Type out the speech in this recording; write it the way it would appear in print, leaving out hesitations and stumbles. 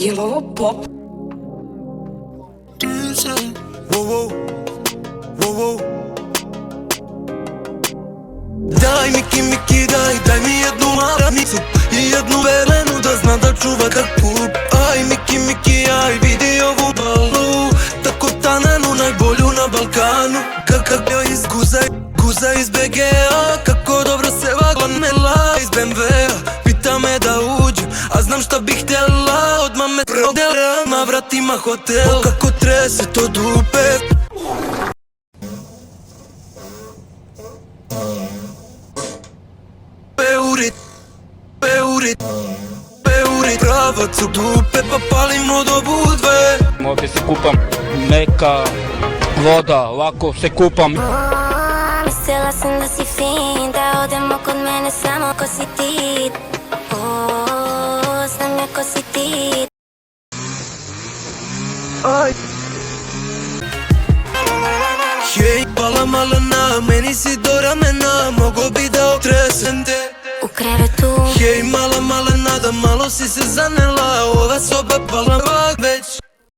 Jel ovo pop? Daj Miki Miki daj mi jednu maramicu i jednu velenu da zna da čuva kak pup. Aj Miki Miki aj vidi ovu balu, tako tanenu najbolju na Balkanu. Kak joj iz guza iz BG-a, kako dobro se vagonela iz BMW-a. Pita me da uđem, a znam šta bih htjela, odmah me prodela na vratima hotel. Kako trese to dupe. Peuri pravac u dupe, pa palimo do budve. Ovdje se kupam, neka voda, ovako se kupam. Mislila sam da si fin, da odemo kod mene samo ko si ti. Znam ja ko si ti. Hej, pala malena, meni si do ramena, mogo bi da otresem te U krevetu. Hej, mala malena, da malo si se zanela, ova soba pala već